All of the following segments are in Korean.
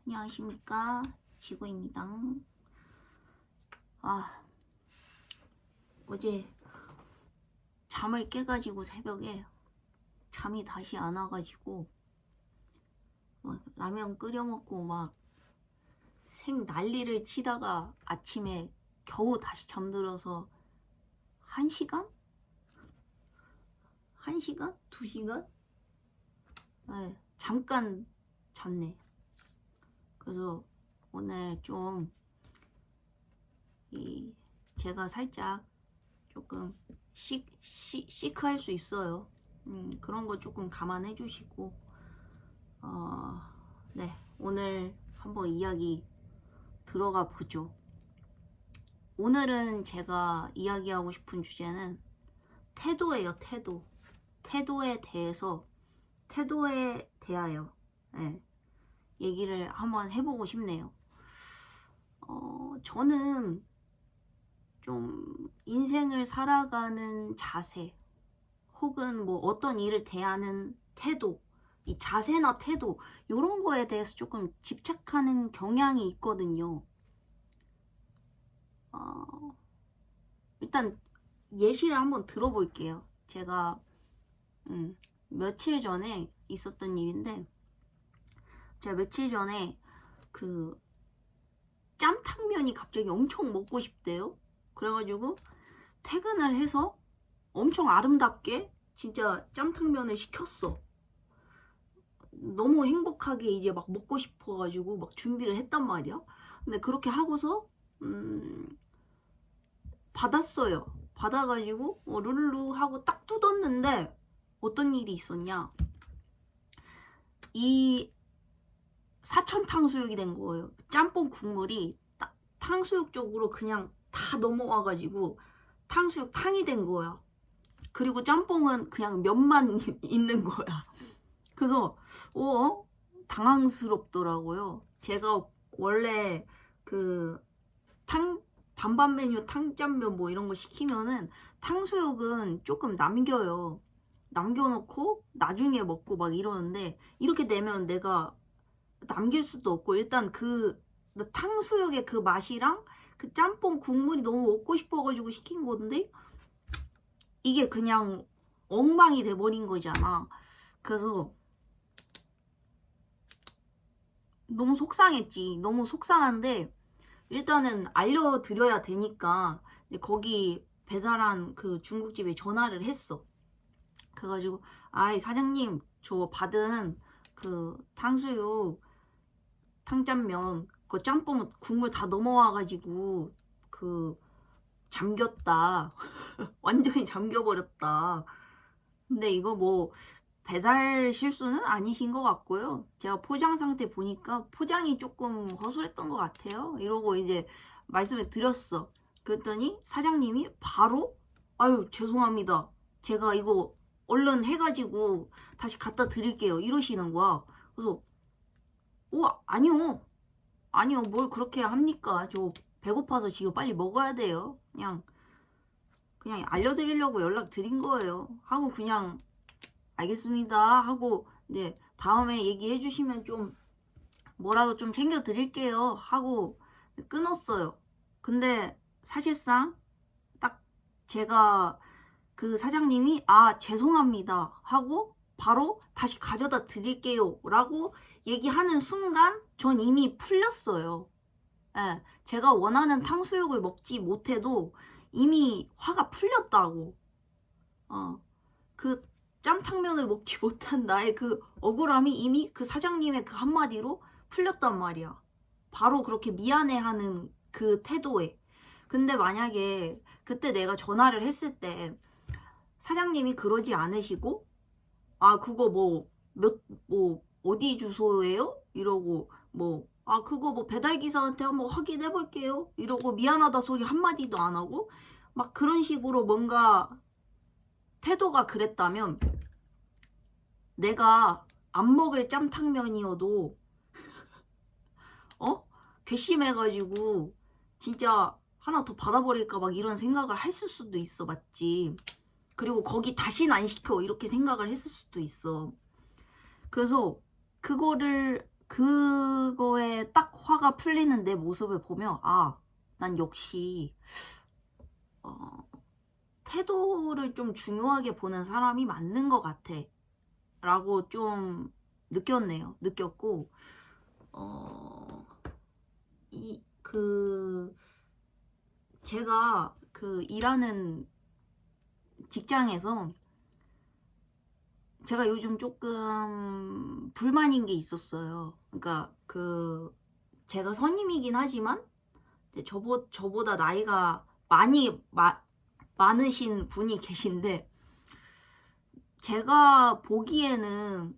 안녕하십니까, 지구입니다. 어제 잠을 깨가지고 새벽에 잠이 다시 안 와가지고 라면 끓여 먹고 막 난리를 치다가 아침에 겨우 다시 잠들어서 1시간? 1시간? 2시간? 네, 잠깐 잤네. 그래서 오늘 좀 제가 살짝 조금 시크할 수 있어요. 그런 거 조금 감안해 주시고 네, 오늘 한번 이야기 들어가 보죠. 오늘은 제가 이야기하고 싶은 주제는 태도예요. 태도에 대하여 네, 얘기를 한번 해보고 싶네요. 저는 좀 인생을 살아가는 자세 혹은 뭐 어떤 일을 대하는 태도, 이 자세나 태도 이런 거에 대해서 조금 집착하는 경향이 있거든요. 일단 예시를 한번 들어볼게요. 제가 며칠 전에 있었던 일인데, 제가 며칠 전에 그 짬탕면이 갑자기 엄청 먹고 싶대요. 그래가지고 퇴근을 해서 엄청 아름답게 진짜 짬탕면을 시켰어. 너무 행복하게 이제 막 먹고 싶어가지고 막 준비를 했단 말이야. 근데 그렇게 하고서 받았어요. 받아가지고 룰루 하고 딱 뜯었는데 어떤 일이 있었냐, 이 사천 탕수육이 된 거예요. 짬뽕 국물이 탕수육 쪽으로 그냥 다 넘어와가지고 탕수육 탕이 된 거야. 그리고 짬뽕은 그냥 면만 있는 거야. 그래서 당황스럽더라고요. 제가 원래 그 반반 메뉴 탕짬면 뭐 이런 거 시키면은 탕수육은 조금 남겨놓고 나중에 먹고 막 이러는데, 이렇게 되면 내가 남길 수도 없고, 일단 그 탕수육의 그 맛이랑 그 짬뽕 국물이 너무 먹고 싶어가지고 시킨 건데 이게 그냥 엉망이 돼버린 거잖아. 그래서 너무 속상했지. 너무 속상한데 일단은 알려드려야 되니까 거기 배달한 그 중국집에 전화를 했어. 그래가지고 아이 사장님, 저 받은 그 탕수육 탕짬면 그 짬뽕 국물 다 넘어와가지고 그 잠겼다. 완전히 잠겨버렸다. 근데 이거 뭐 배달 실수는 아니신 것 같고요. 제가 포장 상태 보니까 포장이 조금 허술했던 것 같아요. 이러고 이제 말씀을 드렸어. 그랬더니 사장님이 바로 아유 죄송합니다, 제가 이거 얼른 해가지고 다시 갖다 드릴게요 이러시는 거야. 그래서 아니요 뭘 그렇게 합니까? 저 배고파서 지금 빨리 먹어야 돼요. 그냥 알려드리려고 연락 드린 거예요 하고 그냥 알겠습니다 하고 이제 다음에 얘기해 주시면 좀 뭐라도 좀 챙겨 드릴게요 하고 끊었어요. 근데 사실상 딱 제가 그 사장님이 죄송합니다 하고 바로 다시 가져다 드릴게요 라고 얘기하는 순간 전 이미 풀렸어요. 예, 제가 원하는 탕수육을 먹지 못해도 이미 화가 풀렸다고. 그 짬탕면을 먹지 못한 나의 그 억울함이 이미 그 사장님의 그 한마디로 풀렸단 말이야. 바로 그렇게 미안해하는 그 태도에. 근데 만약에 그때 내가 전화를 했을 때 사장님이 그러지 않으시고 그거 어디 주소예요? 이러고 그거 배달기사한테 한번 확인해 볼게요 이러고 미안하다 소리 한마디도 안 하고 막 그런 식으로 뭔가 태도가 그랬다면, 내가 안 먹을 짬탕면이어도 괘씸해가지고 진짜 하나 더 받아버릴까 막 이런 생각을 했을 수도 있어. 맞지? 그리고 거기 다시는 안 시켜 이렇게 생각을 했을 수도 있어. 그래서 그거를 그거에 딱 화가 풀리는 내 모습을 보면 아, 난 역시 태도를 좀 중요하게 보는 사람이 맞는 것 같아 라고 좀 느꼈고 제가 그 일하는 직장에서 제가 요즘 조금 불만인 게 있었어요. 그러니까 제가 선임이긴 하지만 저보다 나이가 많으신 분이 계신데 제가 보기에는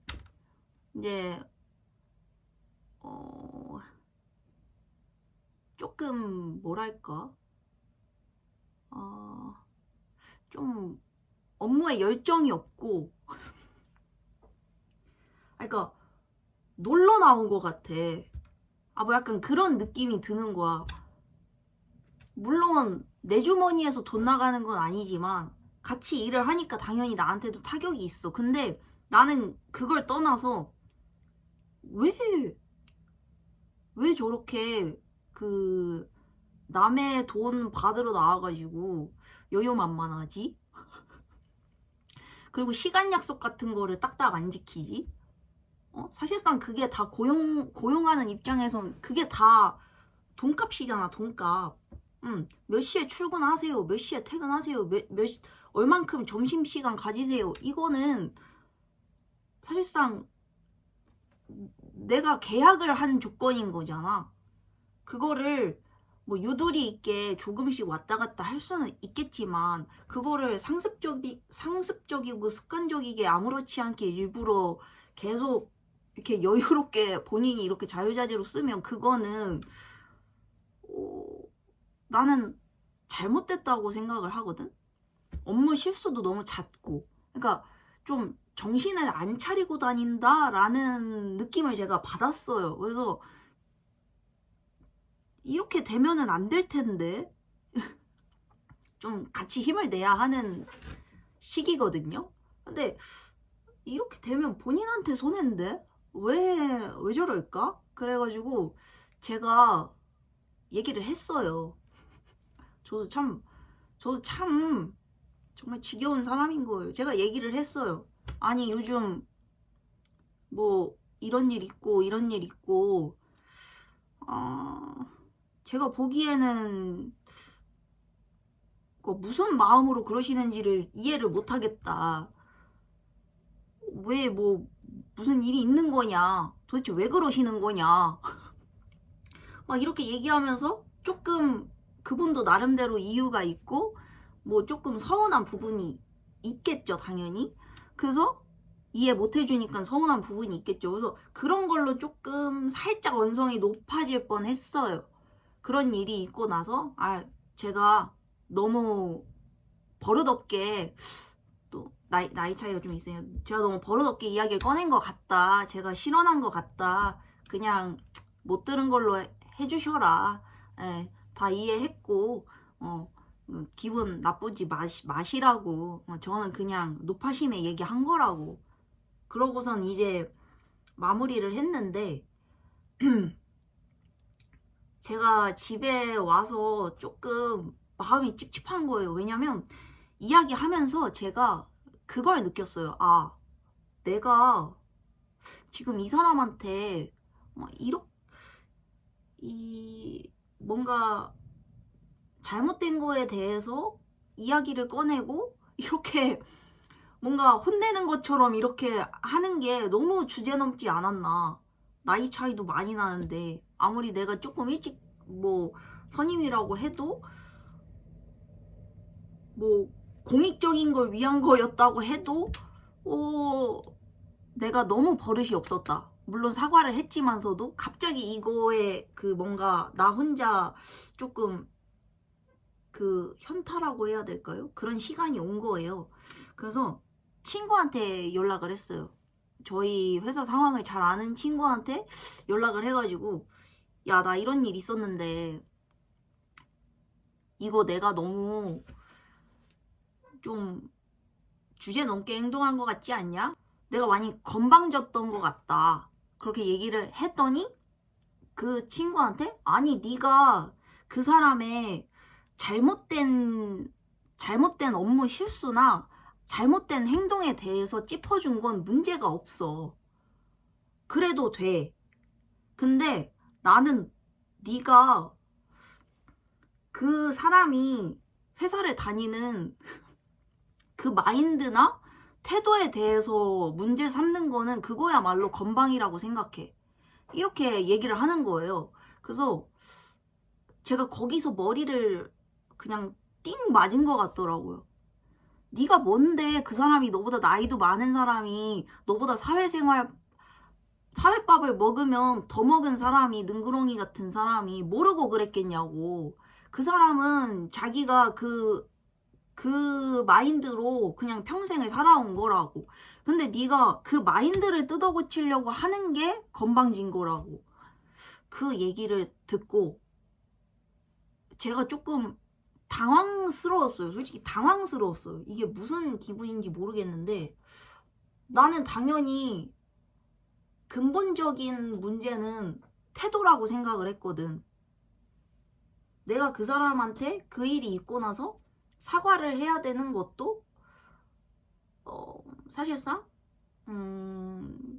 이제 조금 뭐랄까 좀 업무에 열정이 없고 그러니까 놀러 나온 것 같아. 뭐 약간 그런 느낌이 드는 거야. 물론 내 주머니에서 돈 나가는 건 아니지만 같이 일을 하니까 당연히 나한테도 타격이 있어. 근데 나는 그걸 떠나서 왜 저렇게 남의 돈 받으러 나와가지고 여유만만하지? 그리고 시간 약속 같은 거를 딱딱 안 지키지? 사실상 그게 다 고용하는 입장에선 그게 다 돈값이잖아, 돈값. 몇 시에 출근하세요, 몇 시에 퇴근하세요, 얼만큼 점심시간 가지세요. 이거는 사실상 내가 계약을 한 조건인 거잖아. 그거를 뭐 유도리 있게 조금씩 왔다 갔다 할 수는 있겠지만 그거를 상습적이고 습관적이게 아무렇지 않게 일부러 계속 이렇게 여유롭게 본인이 이렇게 자유자재로 쓰면 그거는 나는 잘못됐다고 생각을 하거든. 업무 실수도 너무 잦고 그러니까 좀 정신을 안 차리고 다닌다라는 느낌을 제가 받았어요. 그래서 이렇게 되면은 안 될 텐데 좀 같이 힘을 내야 하는 시기거든요. 근데 이렇게 되면 본인한테 손해인데 왜 저럴까? 그래가지고 제가 얘기를 했어요. 저도 참 정말 지겨운 사람인 거예요. 제가 얘기를 했어요. 아니 요즘 뭐 이런 일 있고 제가 보기에는 무슨 마음으로 그러시는지를 이해를 못하겠다. 왜 무슨 일이 있는 거냐? 도대체 왜 그러시는 거냐? 막 이렇게 얘기하면서 조금 그분도 나름대로 이유가 있고 뭐 조금 서운한 부분이 있겠죠, 당연히. 그래서 이해 못 해주니까 서운한 부분이 있겠죠. 그래서 그런 걸로 조금 살짝 언성이 높아질 뻔 했어요. 그런 일이 있고 나서 제가 너무 버릇없게 또 나이 차이가 좀 있어요. 제가 너무 버릇없게 이야기를 꺼낸 것 같다. 제가 실언한 것 같다. 그냥 못 들은 걸로 해주셔라. 예, 다 이해했고 기분 나쁘지 마시라고. 저는 그냥 높아심에 얘기한 거라고. 그러고선 이제 마무리를 했는데 제가 집에 와서 조금 마음이 찝찝한 거예요. 왜냐면 이야기하면서 제가 그걸 느꼈어요. 내가 지금 이 사람한테 뭔가 잘못된 거에 대해서 이야기를 꺼내고 이렇게 뭔가 혼내는 것처럼 이렇게 하는 게 너무 주제넘지 않았나. 나이 차이도 많이 나는데 아무리 내가 조금 일찍 선임이라고 해도 공익적인 걸 위한 거였다고 해도 내가 너무 버릇이 없었다. 물론 사과를 했지만서도 갑자기 이거에 뭔가 나 혼자 조금 현타라고 해야 될까요? 그런 시간이 온 거예요. 그래서 친구한테 연락을 했어요. 저희 회사 상황을 잘 아는 친구한테 연락을 해가지고 야, 나 이런 일 있었는데 이거 내가 너무 좀 주제 넘게 행동한 것 같지 않냐? 내가 많이 건방졌던 것 같다. 그렇게 얘기를 했더니 그 친구한테 아니 네가 그 사람의 잘못된 업무 실수나 잘못된 행동에 대해서 짚어준 건 문제가 없어. 그래도 돼. 근데 나는 네가 그 사람이 회사를 다니는 그 마인드나 태도에 대해서 문제 삼는 거는 그거야말로 건방이라고 생각해. 이렇게 얘기를 하는 거예요. 그래서 제가 거기서 머리를 그냥 띵 맞은 것 같더라고요. 네가 뭔데 그 사람이 너보다 나이도 많은 사람이 너보다 사회밥을 먹으면 더 먹은 사람이 능구렁이 같은 사람이 모르고 그랬겠냐고. 그 사람은 자기가 그 마인드로 그냥 평생을 살아온 거라고. 근데 네가 그 마인드를 뜯어고치려고 하는 게 건방진 거라고. 그 얘기를 듣고 제가 조금 당황스러웠어요. 솔직히 당황스러웠어요. 이게 무슨 기분인지 모르겠는데 나는 당연히 근본적인 문제는 태도라고 생각을 했거든. 내가 그 사람한테 그 일이 있고 나서 사과를 해야 되는 것도 사실상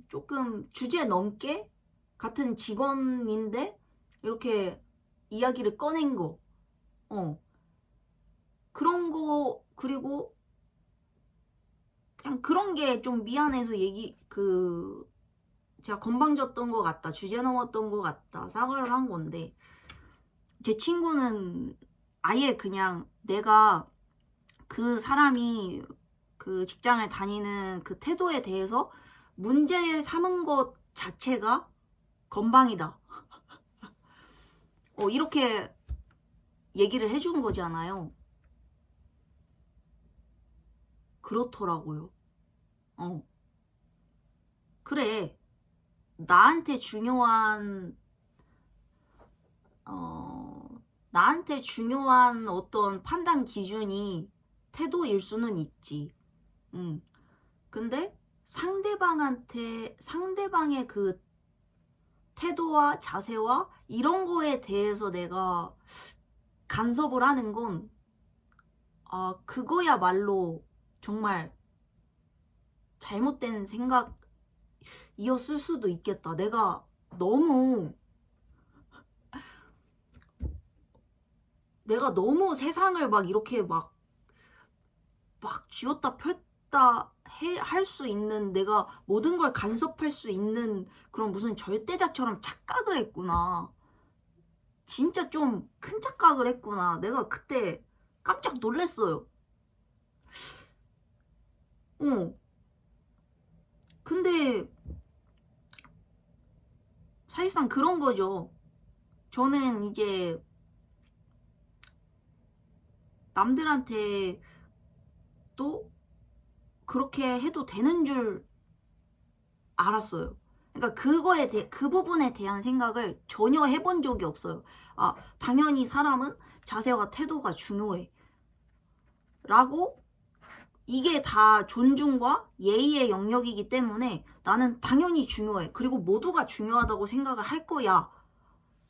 조금 주제 넘게 같은 직원인데 이렇게 이야기를 꺼낸 거 그런 거 그리고 그냥 그런 게 좀 미안해서 제가 건방졌던 것 같다 주제 넘었던 것 같다 사과를 한 건데 제 친구는 아예 그냥 내가 그 사람이 그 직장을 다니는 그 태도에 대해서 문제 삼은 것 자체가 건방이다. 이렇게 얘기를 해준 거잖아요. 그렇더라고요. 그래. 나한테 중요한 어떤 판단 기준이 태도일 수는 있지. 근데 상대방의 그 태도와 자세와 이런 거에 대해서 내가 간섭을 하는 건, 그거야말로 정말 잘못된 생각이었을 수도 있겠다. 내가 너무 세상을 막 이렇게 막 쥐었다 폈다 할 수 있는 내가 모든 걸 간섭할 수 있는 그런 무슨 절대자처럼 착각을 했구나. 진짜 좀 큰 착각을 했구나. 내가 그때 깜짝 놀랐어요. 근데 사실상 그런 거죠. 저는 이제 남들한테 또 그렇게 해도 되는 줄 알았어요. 그러니까 그 부분에 대한 생각을 전혀 해본 적이 없어요. 당연히 사람은 자세와 태도가 중요해. 라고 이게 다 존중과 예의의 영역이기 때문에 나는 당연히 중요해. 그리고 모두가 중요하다고 생각을 할 거야.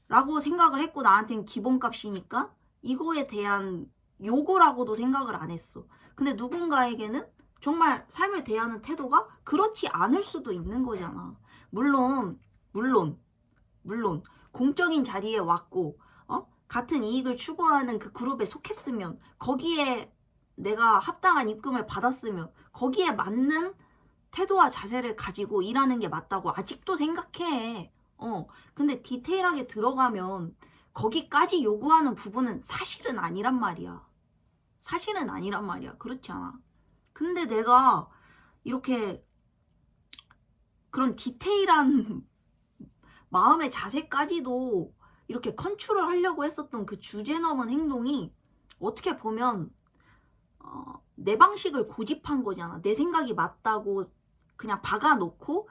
라고 생각을 했고 나한테는 기본값이니까 이거에 대한 요구라고도 생각을 안 했어. 근데 누군가에게는 정말 삶을 대하는 태도가 그렇지 않을 수도 있는 거잖아. 물론 공적인 자리에 왔고 같은 이익을 추구하는 그 그룹에 속했으면 거기에 내가 합당한 입금을 받았으면 거기에 맞는 태도와 자세를 가지고 일하는 게 맞다고 아직도 생각해. 근데 디테일하게 들어가면 거기까지 요구하는 부분은 사실은 아니란 말이야. 그렇지 않아. 근데 내가 이렇게 그런 디테일한 마음의 자세까지도 이렇게 컨트롤 하려고 했었던 그 주제 넘은 행동이 어떻게 보면 내 방식을 고집한 거잖아. 내 생각이 맞다고 그냥 박아놓고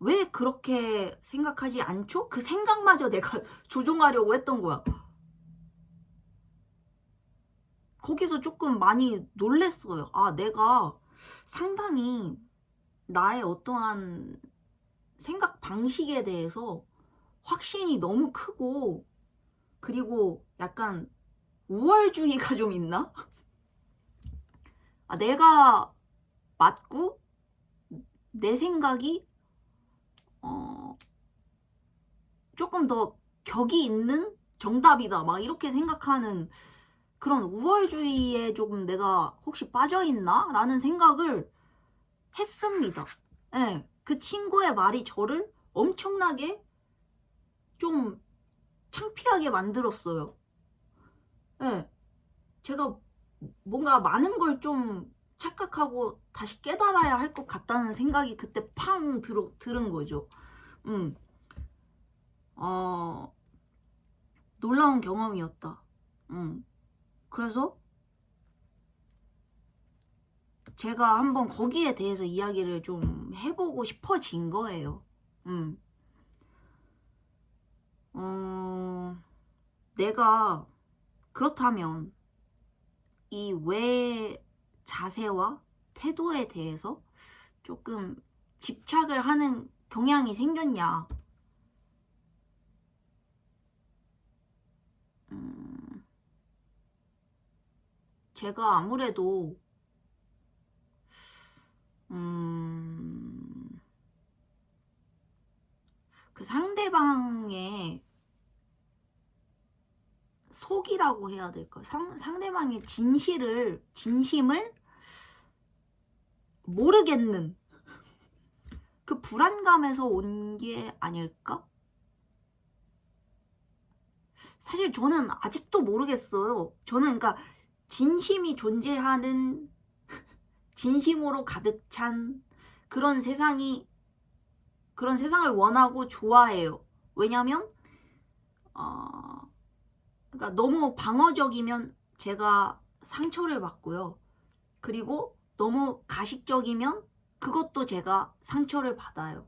왜 그렇게 생각하지 않죠? 그 생각마저 내가 조종하려고 했던 거야. 거기서 조금 많이 놀랬어요. 내가 상당히 나의 어떠한 생각 방식에 대해서 확신이 너무 크고, 그리고 약간 우월주의가 좀 있나? 내가 맞고 내 생각이 조금 더 격이 있는 정답이다 막 이렇게 생각하는 그런 우월주의에 조금 내가 혹시 빠져있나? 라는 생각을 했습니다. 예, 그 친구의 말이 저를 엄청나게 좀 창피하게 만들었어요. 예, 제가 뭔가 많은 걸 좀 착각하고 다시 깨달아야 할 것 같다는 생각이 그때 팡 들은 거죠. 음, 어, 놀라운 경험이었다. 그래서 제가 한번 거기에 대해서 이야기를 좀 해보고 싶어진 거예요. 내가 그렇다면 이 왜 자세와 태도에 대해서 조금 집착을 하는 경향이 생겼냐. 제가 아무래도 그 상대방의 속이라고 해야 될까? 상대방의 진심을 모르겠는 그 불안감에서 온 게 아닐까? 사실 저는 아직도 모르겠어요. 저는 그러니까 진심이 존재하는 진심으로 가득 찬 그런 세상을 원하고 좋아해요. 왜냐면 그러니까 너무 방어적이면 제가 상처를 받고요. 그리고 너무 가식적이면 그것도 제가 상처를 받아요.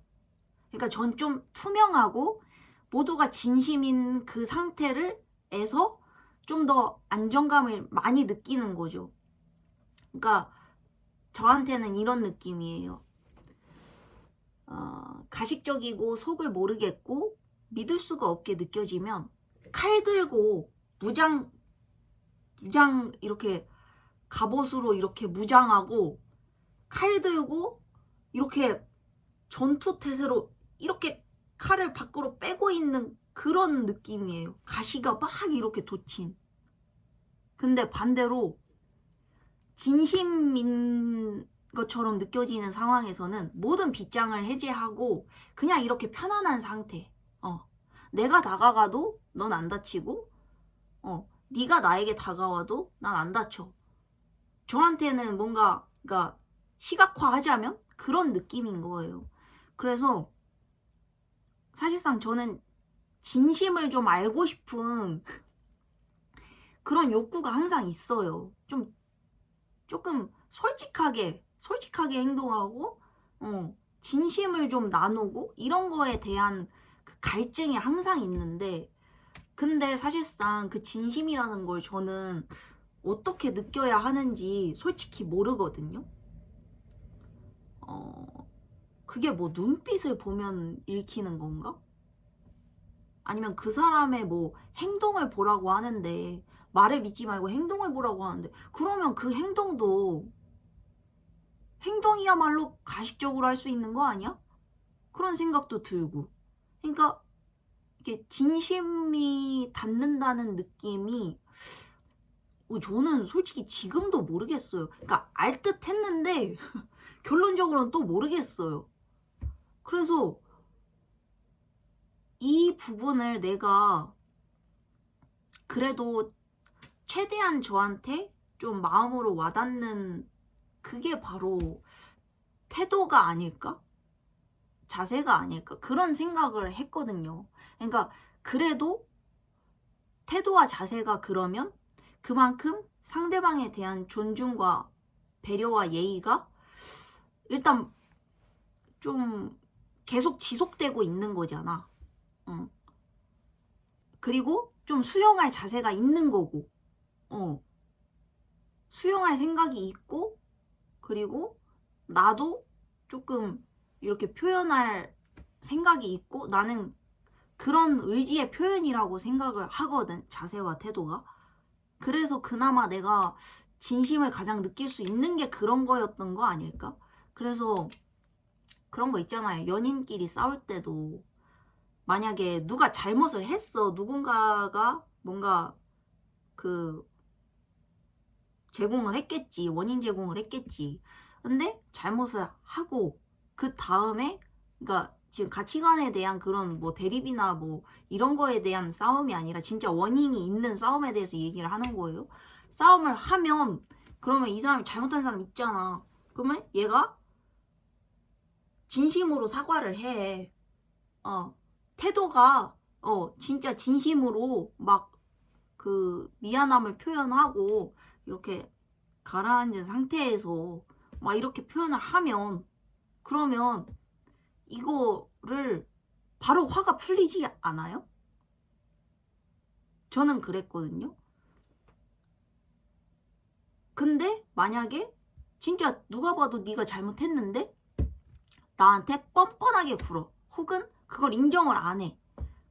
그러니까 전 좀 투명하고 모두가 진심인 그 상태를에서 좀 더 안정감을 많이 느끼는 거죠. 그러니까 저한테는 이런 느낌이에요. 가식적이고 속을 모르겠고 믿을 수가 없게 느껴지면 칼 들고 무장 이렇게 갑옷으로 이렇게 무장하고 칼 들고 이렇게 전투태세로 이렇게 칼을 밖으로 빼고 있는 그런 느낌이에요. 가시가 막 이렇게 돋친. 근데 반대로 진심인 것처럼 느껴지는 상황에서는 모든 빗장을 해제하고 그냥 이렇게 편안한 상태. 내가 다가가도 넌 안 다치고 네가 나에게 다가와도 난 안 다쳐. 저한테는 뭔가 그러니까 시각화하자면 그런 느낌인 거예요. 그래서 사실상 저는 진심을 좀 알고 싶은 그런 욕구가 항상 있어요. 조금 솔직하게 행동하고 진심을 좀 나누고 이런 거에 대한 그 갈증이 항상 있는데, 근데 사실상 그 진심이라는 걸 저는 어떻게 느껴야 하는지 솔직히 모르거든요. 그게 뭐 눈빛을 보면 읽히는 건가? 아니면 그 사람의 뭐 행동을 보라고 하는데, 말을 믿지 말고 행동을 보라고 하는데, 그러면 그 행동이야말로 가식적으로 할 수 있는 거 아니야? 그런 생각도 들고. 그러니까 이게 진심이 닿는다는 느낌이 저는 솔직히 지금도 모르겠어요. 그러니까 알 듯 했는데 결론적으로는 또 모르겠어요. 그래서 이 부분을 내가 그래도 최대한 저한테 좀 마음으로 와닿는 그게 바로 태도가 아닐까? 자세가 아닐까? 그런 생각을 했거든요. 그러니까 그래도 태도와 자세가 그러면 그만큼 상대방에 대한 존중과 배려와 예의가 일단 좀 계속 지속되고 있는 거잖아. 그리고 좀 수용할 자세가 있는 거고, 수용할 생각이 있고, 그리고 나도 조금 이렇게 표현할 생각이 있고 나는 그런 의지의 표현이라고 생각을 하거든. 자세와 태도가. 그래서 그나마 내가 진심을 가장 느낄 수 있는 게 그런 거였던 거 아닐까? 그래서 그런 거 있잖아요. 연인끼리 싸울 때도 만약에 누가 잘못을 했어. 누군가가 뭔가 그 제공을 했겠지. 원인 제공을 했겠지. 근데 잘못을 하고 그 다음에 그러니까 지금 가치관에 대한 그런 뭐 대립이나 뭐 이런 거에 대한 싸움이 아니라 진짜 원인이 있는 싸움에 대해서 얘기를 하는 거예요. 싸움을 하면 그러면 이 사람이 잘못한 사람 있잖아. 그러면 얘가 진심으로 사과를 해. 태도가 진짜 진심으로 막 그 미안함을 표현하고 이렇게 가라앉은 상태에서 막 이렇게 표현을 하면 그러면 이거를 바로 화가 풀리지 않아요? 저는 그랬거든요. 근데 만약에 진짜 누가 봐도 네가 잘못했는데 나한테 뻔뻔하게 굴어. 혹은 그걸 인정을 안 해.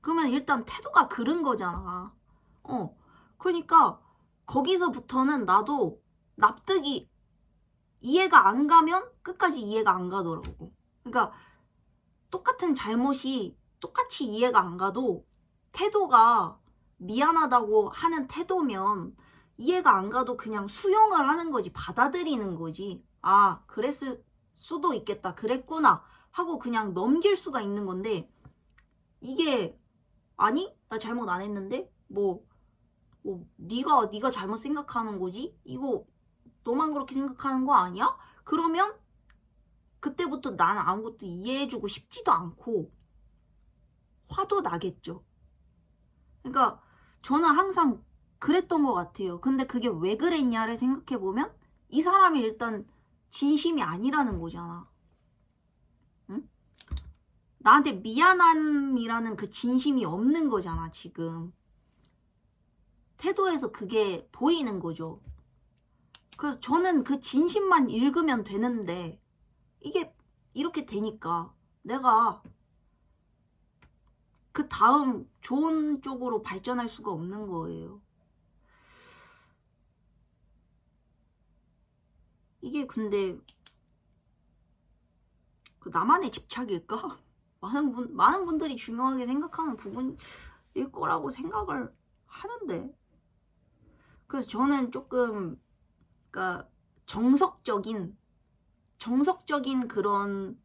그러면 일단 태도가 그른 거잖아. 그러니까 거기서부터는 나도 납득이 이해가 안 가면 끝까지 이해가 안 가더라고. 그러니까 똑같은 잘못이 똑같이 이해가 안 가도 태도가 미안하다고 하는 태도면 이해가 안 가도 그냥 수용을 하는 거지. 받아들이는 거지. 아, 그랬을 수도 있겠다. 그랬구나. 하고 그냥 넘길 수가 있는 건데 이게 아니? 나 잘못 안 했는데? 네가 잘못 생각하는 거지? 이거 너만 그렇게 생각하는 거 아니야? 그러면 그때부터 나는 아무것도 이해해주고 싶지도 않고 화도 나겠죠. 그러니까 저는 항상 그랬던 것 같아요. 근데 그게 왜 그랬냐를 생각해보면 이 사람이 일단 진심이 아니라는 거잖아. 응? 나한테 미안함이라는 그 진심이 없는 거잖아, 지금. 태도에서 그게 보이는 거죠. 그래서 저는 그 진심만 읽으면 되는데 이게 이렇게 되니까 내가 그 다음 좋은 쪽으로 발전할 수가 없는 거예요. 이게 근데 그 나만의 집착일까? 많은 분들이 중요하게 생각하는 부분일 거라고 생각을 하는데. 그래서 저는 조금 그러니까 정석적인 그런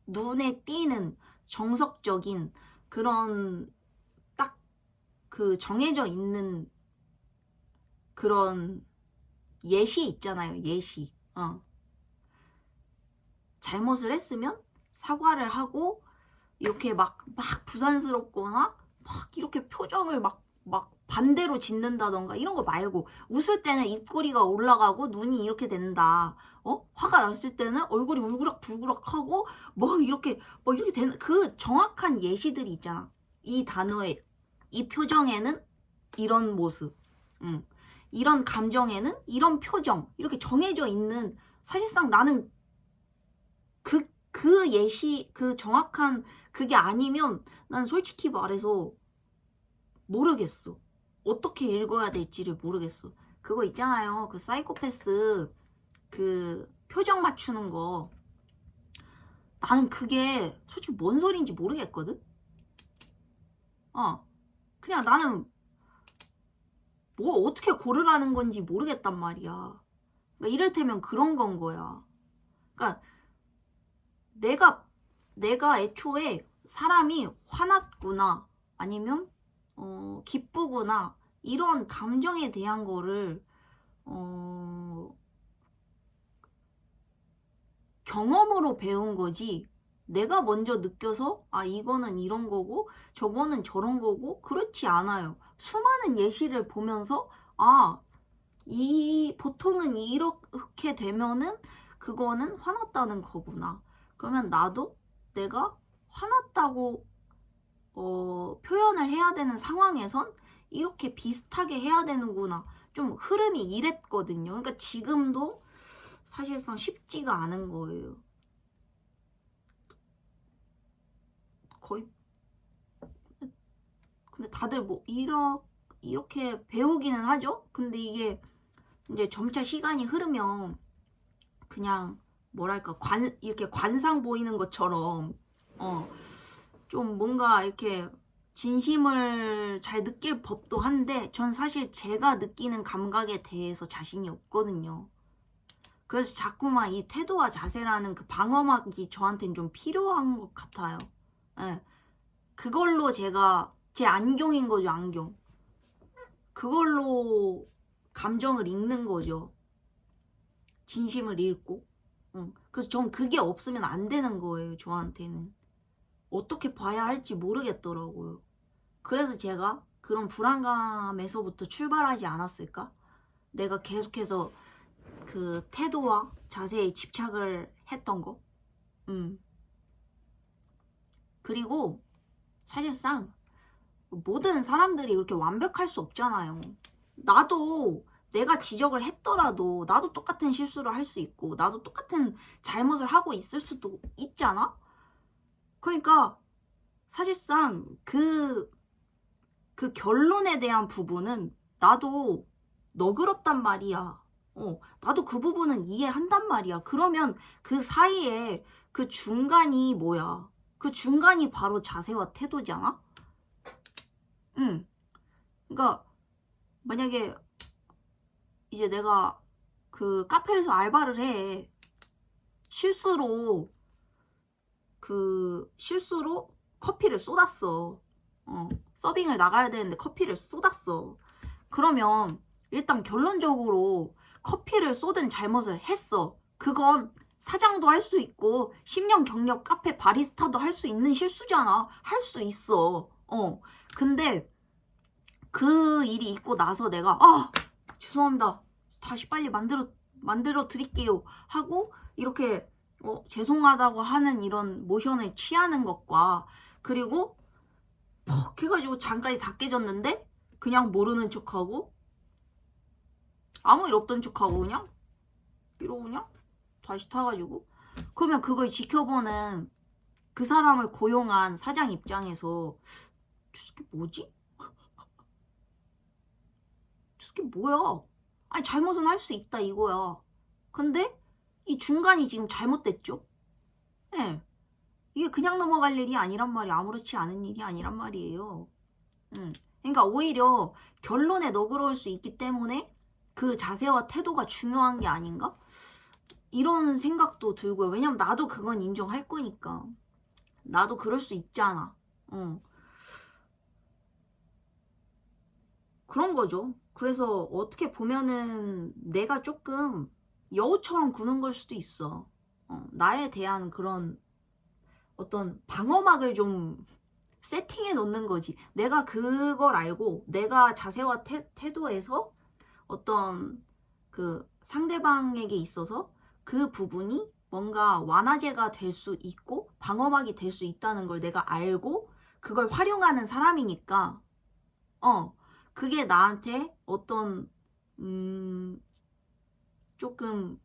눈에 띄는 정석적인 그런 딱 그 정해져 있는 그런 예시 있잖아요. 예시. 잘못을 했으면 사과를 하고 이렇게 막 부산스럽거나 막 이렇게 표정을 막 반대로 짓는다던가 이런 거 말고 웃을 때는 입꼬리가 올라가고 눈이 이렇게 된다. 화가 났을 때는 얼굴이 울그락불그락하고 이렇게 되는 그 정확한 예시들이 있잖아. 이 단어에 이 표정에는 이런 모습, 이런 감정에는 이런 표정 이렇게 정해져 있는 사실상 나는 그 예시 그 정확한 그게 아니면 난 솔직히 말해서 모르겠어. 어떻게 읽어야 될지를 모르겠어. 그거 있잖아요. 그 사이코패스 그 표정 맞추는 거. 나는 그게 솔직히 뭔 소리인지 모르겠거든? 그냥 나는 뭐 어떻게 고르라는 건지 모르겠단 말이야. 그러니까 이를테면 그런 건 거야. 그러니까 내가 애초에 사람이 화났구나 아니면 기쁘구나 이런 감정에 대한 거를 경험으로 배운 거지 내가 먼저 느껴서 아 이거는 이런 거고 저거는 저런 거고 그렇지 않아요. 수많은 예시를 보면서 아 이 보통은 이렇게 되면은 그거는 화났다는 거구나. 그러면 나도 내가 화났다고 표현을 해야 되는 상황에선 이렇게 비슷하게 해야 되는구나. 좀 흐름이 이랬거든요. 그러니까 지금도 사실상 쉽지가 않은 거예요. 거의. 근데 다들 뭐 이렇게 배우기는 하죠. 근데 이게 이제 점차 시간이 흐르면 그냥 뭐랄까 이렇게 관상 보이는 것처럼 좀 뭔가 이렇게 진심을 잘 느낄 법도 한데 전 사실 제가 느끼는 감각에 대해서 자신이 없거든요. 그래서 자꾸만 이 태도와 자세라는 그 방어막이 저한테는 좀 필요한 것 같아요. 예. 그걸로 제가 제 안경인 거죠, 안경. 그걸로 감정을 읽는 거죠. 진심을 읽고. 그래서 전 그게 없으면 안 되는 거예요, 저한테는. 어떻게 봐야 할지 모르겠더라고요. 그래서 제가 그런 불안감에서부터 출발하지 않았을까? 내가 계속해서 그 태도와 자세에 집착을 했던 거. 그리고 사실상 모든 사람들이 그렇게 완벽할 수 없잖아요. 나도 내가 지적을 했더라도 나도 똑같은 실수를 할 수 있고 나도 똑같은 잘못을 하고 있을 수도 있잖아? 그러니까 사실상 그 결론에 대한 부분은 나도 너그럽단 말이야. 나도 그 부분은 이해한단 말이야. 그러면 그 사이에 그 중간이 뭐야? 그 중간이 바로 자세와 태도잖아? 그러니까 만약에 이제 내가 그 카페에서 알바를 해. 실수로 커피를 쏟았어. 서빙을 나가야 되는데 커피를 쏟았어. 그러면 일단 결론적으로 커피를 쏟은 잘못을 했어. 그건 사장도 할 수 있고 10년 경력 카페 바리스타도 할 수 있는 실수잖아. 할 수 있어. 근데 그 일이 있고 나서 내가 죄송합니다. 다시 빨리 만들어 드릴게요 하고 이렇게 죄송하다고 하는 이런 모션을 취하는 것과 그리고 퍽 해가지고 장까지 다 깨졌는데 그냥 모르는 척하고 아무 일 없던 척하고 그냥 이러고 그냥 다시 타가지고 그러면 그걸 지켜보는 그 사람을 고용한 사장 입장에서 저 새끼 뭐지? 저 새끼 뭐야? 아니 잘못은 할 수 있다 이거야. 근데 이 중간이 지금 잘못됐죠? 네. 이게 그냥 넘어갈 일이 아니란 말이야. 아무렇지 않은 일이 아니란 말이에요. 그러니까 오히려 결론에 너그러울 수 있기 때문에 그 자세와 태도가 중요한 게 아닌가? 이런 생각도 들고요. 왜냐면 나도 그건 인정할 거니까. 나도 그럴 수 있잖아. 그런 거죠. 그래서 어떻게 보면은 내가 조금 여우처럼 구는 걸 수도 있어. 나에 대한 그런 어떤 방어막을 좀 세팅해 놓는 거지. 내가 그걸 알고 내가 자세와 태도에서 어떤 그 상대방에게 있어서 그 부분이 뭔가 완화제가 될 수 있고 방어막이 될 수 있다는 걸 내가 알고 그걸 활용하는 사람이니까 그게 나한테 어떤 조금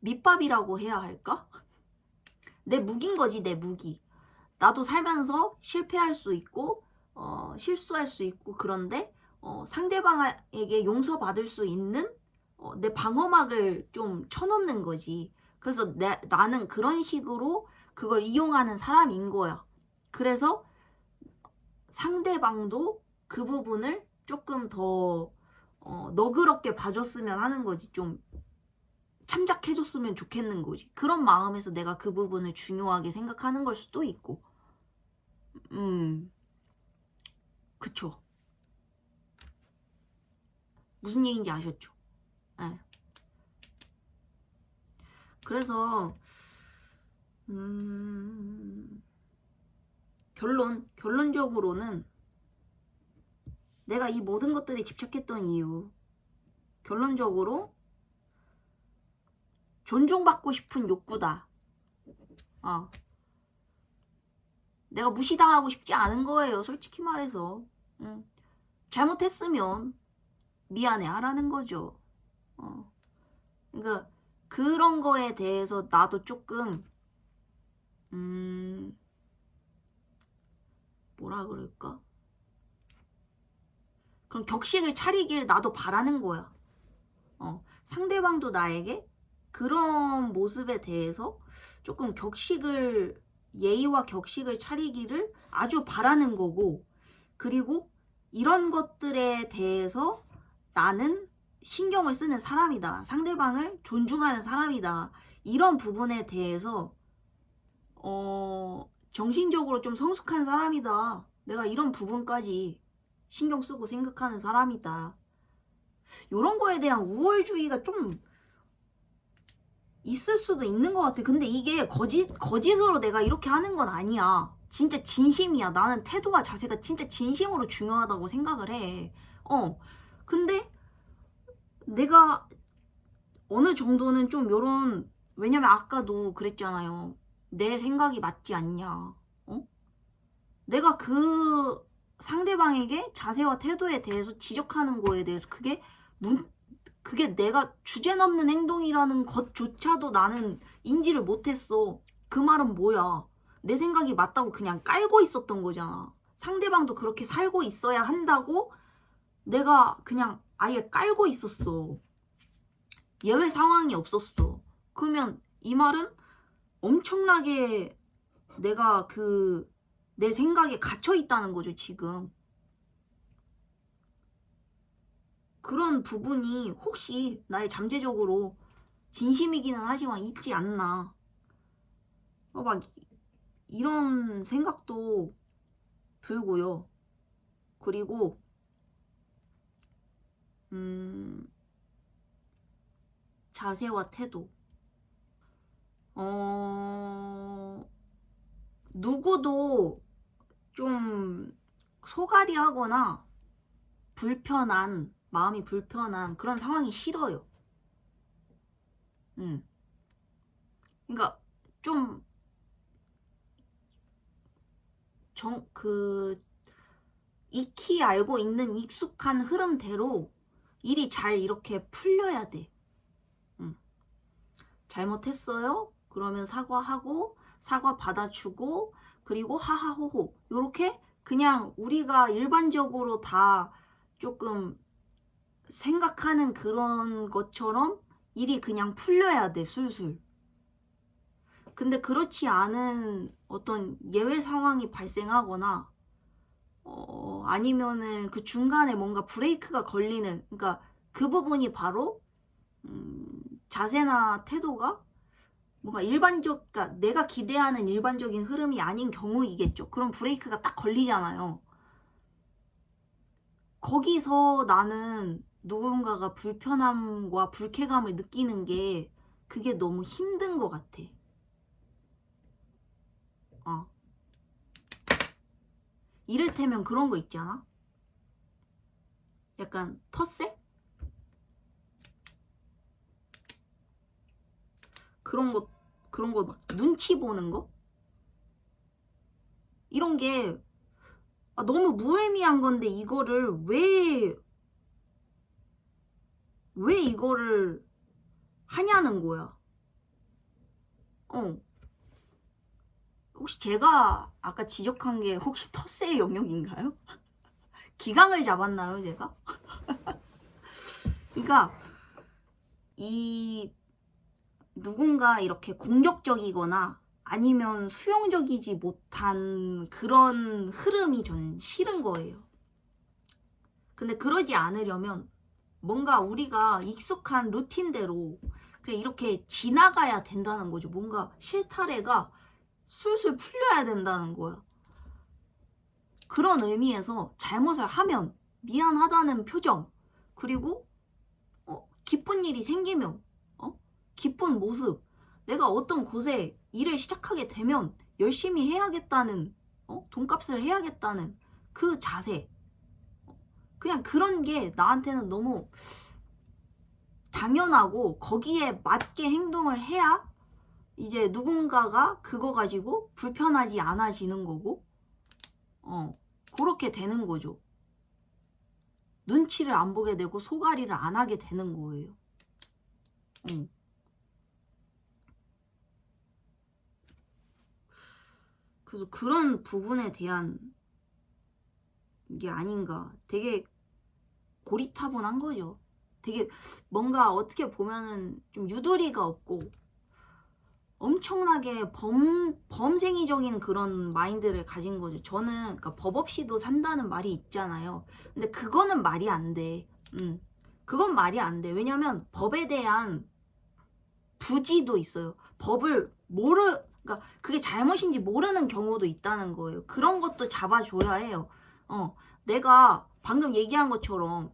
밑밥이라고 해야 할까? 내 무기인 거지, 내 무기. 나도 살면서 실패할 수 있고 실수할 수 있고 그런데 상대방에게 용서받을 수 있는 내 방어막을 좀 쳐놓는 거지. 그래서 나는 그런 식으로 그걸 이용하는 사람인 거야. 그래서 상대방도 그 부분을 조금 더 너그럽게 봐줬으면 하는 거지. 좀 참작해줬으면 좋겠는 거지. 그런 마음에서 내가 그 부분을 중요하게 생각하는 걸 수도 있고. 그쵸. 무슨 얘기인지 아셨죠? 네. 그래서 결론적으로는 내가 이 모든 것들에 집착했던 이유 결론적으로 존중받고 싶은 욕구다. 내가 무시당하고 싶지 않은 거예요. 솔직히 말해서. 잘못했으면 미안해 하라는 거죠. 그러니까 그런 거에 대해서 나도 조금 뭐라 그럴까? 그럼 격식을 차리길 나도 바라는 거야. 상대방도 나에게 그런 모습에 대해서 조금 예의와 격식을 차리기를 아주 바라는 거고, 그리고 이런 것들에 대해서 나는 신경을 쓰는 사람이다. 상대방을 존중하는 사람이다. 이런 부분에 대해서 정신적으로 좀 성숙한 사람이다. 내가 이런 부분까지 신경 쓰고 생각하는 사람이다. 이런 거에 대한 우월주의가 좀 있을 수도 있는 것 같아. 근데 이게 거짓으로 내가 이렇게 하는 건 아니야. 진짜 진심이야. 나는 태도와 자세가 진짜 진심으로 중요하다고 생각을 해. 근데 내가 어느 정도는 좀 요런, 왜냐면 아까도 그랬잖아요. 내 생각이 맞지 않냐. 내가 그 상대방에게 자세와 태도에 대해서 지적하는 거에 대해서 그게 내가 주제 넘는 행동이라는 것조차도 나는 인지를 못했어. 그 말은 뭐야? 내 생각이 맞다고 그냥 깔고 있었던 거잖아. 상대방도 그렇게 살고 있어야 한다고 내가 그냥 아예 깔고 있었어. 예외 상황이 없었어. 그러면 이 말은 엄청나게 내가 내 생각에 갇혀 있다는 거죠, 지금. 그런 부분이 혹시 나의 잠재적으로 진심이기는 하지만 있지 않나. 막 이런 생각도 들고요. 그리고 자세와 태도. 누구도 좀 소갈이 하거나 마음이 불편한 그런 상황이 싫어요. 그러니까 좀 익히 알고 있는 익숙한 흐름대로 일이 잘 이렇게 풀려야 돼. 잘못했어요? 그러면 사과하고, 사과 받아주고, 그리고 하하호호. 요렇게 그냥 우리가 일반적으로 다 조금 생각하는 그런 것처럼 일이 그냥 풀려야 돼, 술술. 근데 그렇지 않은 어떤 예외 상황이 발생하거나, 아니면은 그 중간에 뭔가 브레이크가 걸리는, 그러니까 그 부분이 바로, 자세나 태도가 뭔가 그러니까 내가 기대하는 일반적인 흐름이 아닌 경우이겠죠. 그럼 브레이크가 딱 걸리잖아요. 거기서 나는 누군가가 불편함과 불쾌감을 느끼는 게 그게 너무 힘든 것 같아. 이를테면 그런 거 있잖아. 약간 텃세? 그런 거 막 눈치 보는 거? 이런 게 너무 무의미한 건데 이거를 왜 이거를 하냐는 거야. 혹시 제가 아까 지적한 게 혹시 텃세의 영역인가요? 기강을 잡았나요, 제가? 그러니까 누군가 이렇게 공격적이거나 아니면 수용적이지 못한 그런 흐름이 전 싫은 거예요. 근데 그러지 않으려면 뭔가 우리가 익숙한 루틴대로 그냥 이렇게 지나가야 된다는 거죠. 뭔가 실타래가 술술 풀려야 된다는 거야. 그런 의미에서 잘못을 하면 미안하다는 표정, 그리고 기쁜 일이 생기면 기쁜 모습, 내가 어떤 곳에 일을 시작하게 되면 열심히 해야겠다는, 돈값을 해야겠다는 그 자세, 그냥 그런 게 나한테는 너무 당연하고 거기에 맞게 행동을 해야 이제 누군가가 그거 가지고 불편하지 않아지는 거고, 그렇게 되는 거죠. 눈치를 안 보게 되고 소갈이를 안 하게 되는 거예요. 그래서 그런 부분에 대한 게 아닌가. 되게 고리타분한 거죠. 되게 뭔가 어떻게 보면은 좀 유도리가 없고 엄청나게 범생이적인 그런 마인드를 가진 거죠. 저는 그러니까 법 없이도 산다는 말이 있잖아요. 근데 그거는 말이 안 돼. 그건 말이 안 돼. 왜냐면 법에 대한 부지도 있어요. 법을 그러니까 그게 잘못인지 모르는 경우도 있다는 거예요. 그런 것도 잡아줘야 해요. 내가 방금 얘기한 것처럼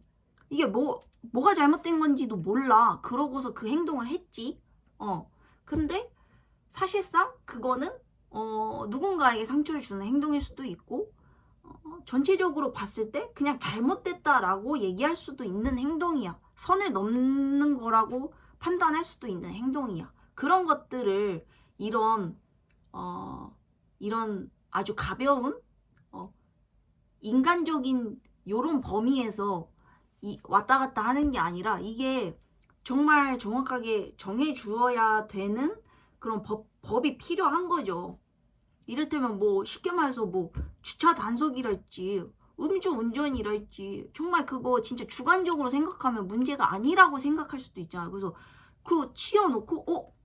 이게 뭐가 잘못된 건지도 몰라. 그러고서 그 행동을 했지. 근데 사실상 그거는 누군가에게 상처를 주는 행동일 수도 있고 전체적으로 봤을 때 그냥 잘못됐다라고 얘기할 수도 있는 행동이야. 선을 넘는 거라고 판단할 수도 있는 행동이야. 그런 것들을 이런 아주 가벼운 인간적인 요런 범위에서 왔다 갔다 하는 게 아니라 이게 정말 정확하게 정해 주어야 되는 그런 법이 필요한 거죠. 이를테면 뭐 쉽게 말해서 뭐 주차 단속이랄지 음주 운전이랄지 정말 그거 진짜 주관적으로 생각하면 문제가 아니라고 생각할 수도 있잖아요. 그래서 그거 치워놓고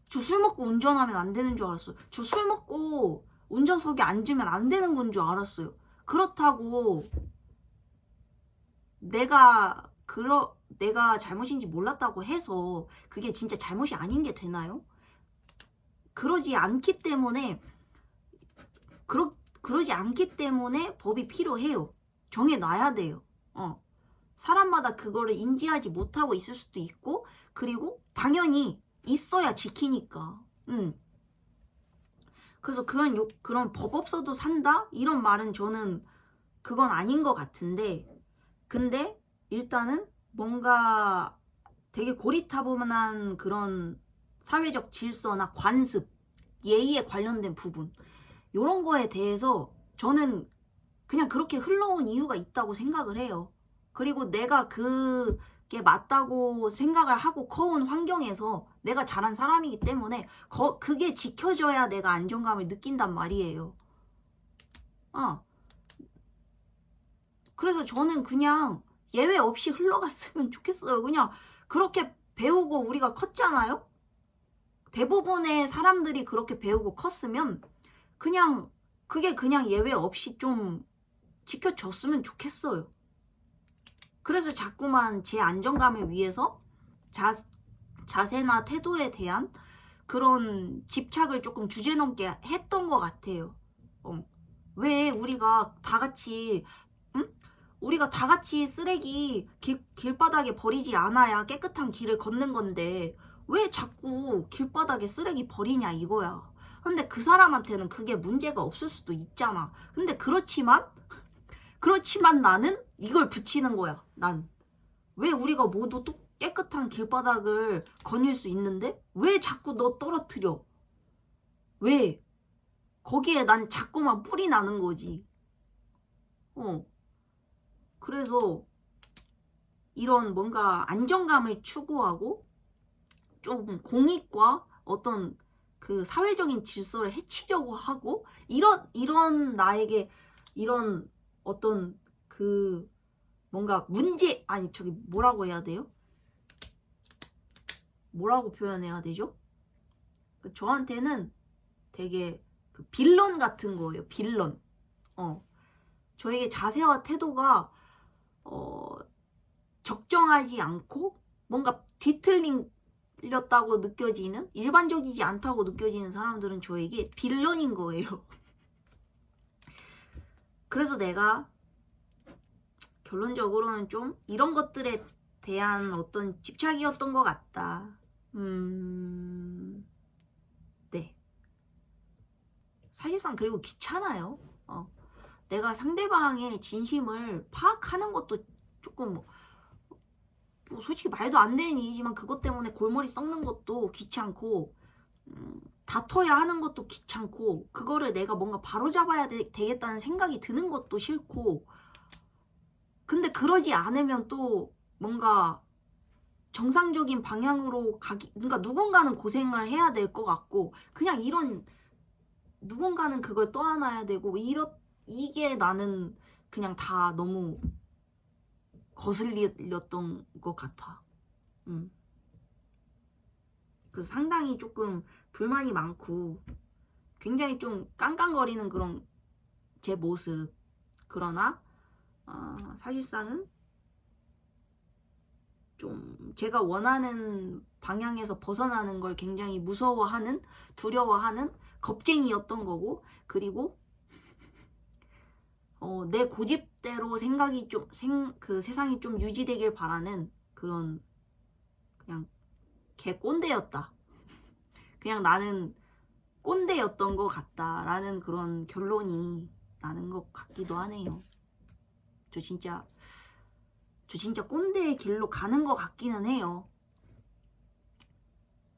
저 술 먹고 운전하면 안 되는 줄 알았어요. 저 술 먹고 운전석에 앉으면 안 되는 건 줄 알았어요. 그렇다고 내가 잘못인지 몰랐다고 해서 그게 진짜 잘못이 아닌 게 되나요? 그러지 않기 때문에 그러지 않기 때문에 법이 필요해요. 정해놔야 돼요. 사람마다 그거를 인지하지 못하고 있을 수도 있고 그리고 당연히 있어야 지키니까. 그래서 그런 법 없어도 산다? 이런 말은 저는 그건 아닌 것 같은데 근데 일단은 뭔가 되게 고리타분한 그런 사회적 질서나 관습, 예의에 관련된 부분 이런 거에 대해서 저는 그냥 그렇게 흘러온 이유가 있다고 생각을 해요. 그리고 내가 그게 맞다고 생각을 하고 커온 환경에서 내가 자란 사람이기 때문에 그게 지켜져야 내가 안정감을 느낀단 말이에요. 그래서 저는 그냥 예외 없이 흘러갔으면 좋겠어요. 그냥 그렇게 배우고 우리가 컸잖아요? 대부분의 사람들이 그렇게 배우고 컸으면 그게 그냥 예외 없이 좀 지켜졌으면 좋겠어요. 그래서 자꾸만 제 안정감을 위해서 자세나 태도에 대한 그런 집착을 조금 주제넘게 했던 것 같아요. 왜 우리가 다 같이 쓰레기 길바닥에 버리지 않아야 깨끗한 길을 걷는 건데 왜 자꾸 길바닥에 쓰레기 버리냐 이거야. 근데 그 사람한테는 그게 문제가 없을 수도 있잖아. 근데 그렇지만 나는 이걸 붙이는 거야. 난 왜 우리가 모두 또 깨끗한 길바닥을 거닐 수 있는데 왜 자꾸 너 떨어뜨려? 왜? 거기에 난 자꾸만 뿔이 나는 거지. 그래서 이런 뭔가 안정감을 추구하고 좀 공익과 어떤 그 사회적인 질서를 해치려고 하고 이런 나에게 이런 어떤 그 뭔가 뭐라고 해야 돼요? 뭐라고 표현해야 되죠? 저한테는 되게 그 빌런 같은 거예요. 빌런. 저에게 자세와 태도가 적정하지 않고 뭔가 뒤틀렸다고 느껴지는 일반적이지 않다고 느껴지는 사람들은 저에게 빌런인 거예요. 그래서 내가 결론적으로는 좀 이런 것들에 대한 어떤 집착이었던 것 같다. 네. 사실상 그리고 귀찮아요. 내가 상대방의 진심을 파악하는 것도 조금 뭐 솔직히 말도 안 되는 일이지만 그것 때문에 골머리 썩는 것도 귀찮고 다퉈야 하는 것도 귀찮고 그거를 내가 뭔가 바로잡아야 되겠다는 생각이 드는 것도 싫고 근데 그러지 않으면 또 뭔가 정상적인 방향으로 그러니까 누군가는 고생을 해야 될 것 같고 그냥 누군가는 그걸 떠안아야 되고 이게 나는 그냥 다 너무 거슬렸던 것 같아. 그래서 상당히 조금 불만이 많고 굉장히 좀 깡깡거리는 그런 제 모습. 그러나 사실상은 좀 제가 원하는 방향에서 벗어나는 걸 굉장히 무서워하는, 두려워하는 겁쟁이였던 거고, 그리고 내 고집대로 생각이 좀 그 세상이 좀 유지되길 바라는 그런 그냥 개 꼰대였다. 그냥 나는 꼰대였던 것 같다라는 그런 결론이 나는 것 같기도 하네요. 저 진짜 꼰대의 길로 가는 것 같기는 해요.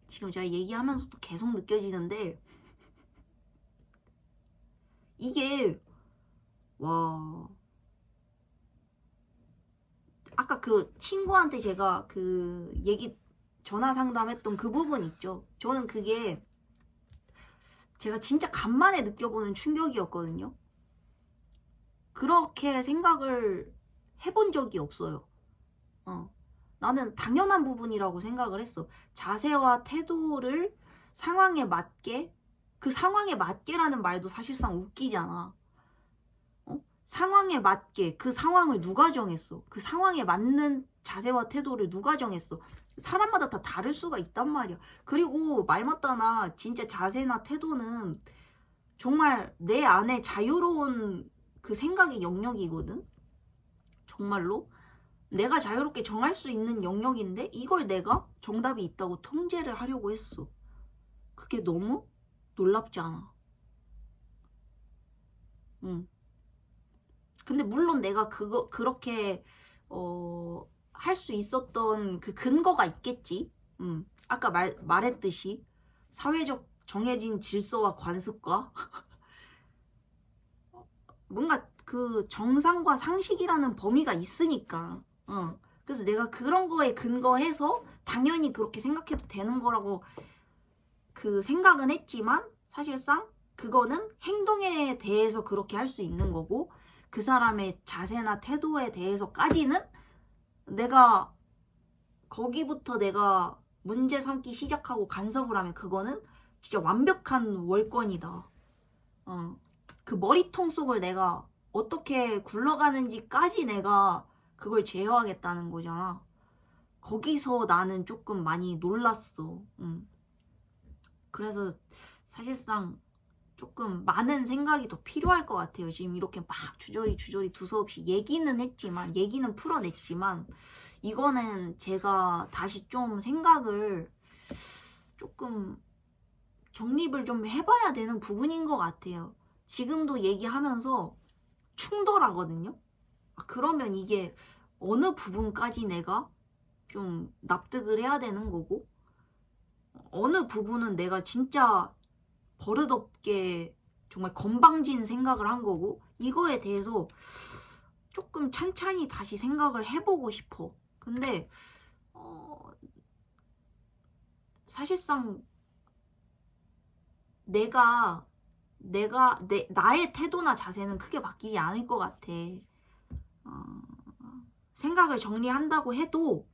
지금 제가 얘기하면서도 계속 느껴지는데 이게 와, 아까 그 친구한테 제가 그 얘기 전화 상담했던 그 부분 있죠. 저는 그게 제가 진짜 간만에 느껴보는 충격이었거든요. 그렇게 생각을 해본 적이 없어요. 나는 당연한 부분이라고 생각을 했어. 자세와 태도를 상황에 맞게, 그 상황에 맞게라는 말도 사실상 웃기잖아. 상황에 맞게, 그 상황을 누가 정했어? 그 상황에 맞는 자세와 태도를 누가 정했어? 사람마다 다 다를 수가 있단 말이야. 그리고 말 맞다나 진짜 자세나 태도는 정말 내 안에 자유로운 그 생각의 영역이거든? 정말로. 내가 자유롭게 정할 수 있는 영역인데 이걸 내가 정답이 있다고 통제를 하려고 했어. 그게 너무 놀랍지 않아? 응. 근데 물론 내가 그렇게 할 수 있었던 그 근거가 있겠지. 아까 말했듯이 사회적 정해진 질서와 관습과 뭔가 그 정상과 상식이라는 범위가 있으니까. 그래서 내가 그런 거에 근거해서 당연히 그렇게 생각해도 되는 거라고 그 생각은 했지만 사실상 그거는 행동에 대해서 그렇게 할 수 있는 거고 그 사람의 자세나 태도에 대해서까지는 내가 거기부터 내가 문제 삼기 시작하고 간섭을 하면 그거는 진짜 완벽한 월권이다. 그 머리통 속을 내가 어떻게 굴러가는지까지 내가 그걸 제어하겠다는 거잖아. 거기서 나는 조금 많이 놀랐어. 그래서 사실상 조금 많은 생각이 더 필요할 것 같아요. 지금 이렇게 막 주저리 두서없이 얘기는 풀어냈지만 이거는 제가 다시 좀 생각을 조금 정립을 좀 해봐야 되는 부분인 것 같아요. 지금도 얘기하면서 충돌하거든요. 그러면 이게 어느 부분까지 내가 좀 납득을 해야 되는 거고 어느 부분은 내가 진짜 버릇없게 정말 건방진 생각을 한 거고 이거에 대해서 조금 찬찬히 다시 생각을 해보고 싶어. 근데 사실상 나의 태도나 자세는 크게 바뀌지 않을 것 같아. 생각을 정리한다고 해도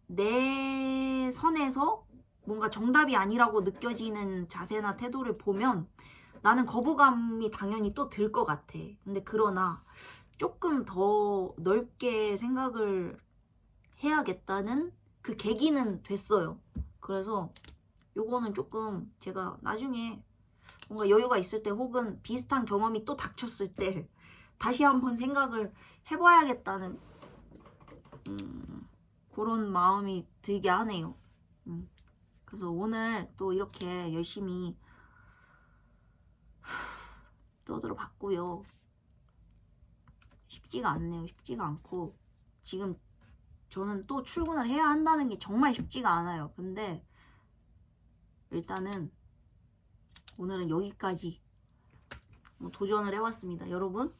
내 선에서 뭔가 정답이 아니라고 느껴지는 자세나 태도를 보면 나는 거부감이 당연히 또 들 것 같아. 근데 그러나 조금 더 넓게 생각을 해야겠다는 그 계기는 됐어요. 그래서 요거는 조금 제가 나중에 뭔가 여유가 있을 때 혹은 비슷한 경험이 또 닥쳤을 때 다시 한번 생각을 해봐야겠다는 그런 마음이 들게 하네요. 그래서 오늘 또 이렇게 열심히 떠들어 봤고요. 쉽지가 않네요. 쉽지가 않고 지금 저는 또 출근을 해야 한다는 게 정말 쉽지가 않아요. 근데 일단은 오늘은 여기까지 도전을 해봤습니다. 여러분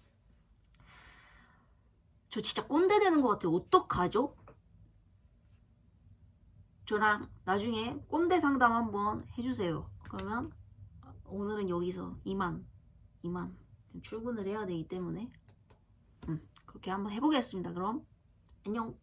저 진짜 꼰대 되는 것 같아요. 어떡하죠? 저랑 나중에 꼰대 상담 한번 해주세요. 그러면 오늘은 여기서 이만. 이만 출근을 해야 되기 때문에 그렇게 한번 해보겠습니다. 그럼 안녕.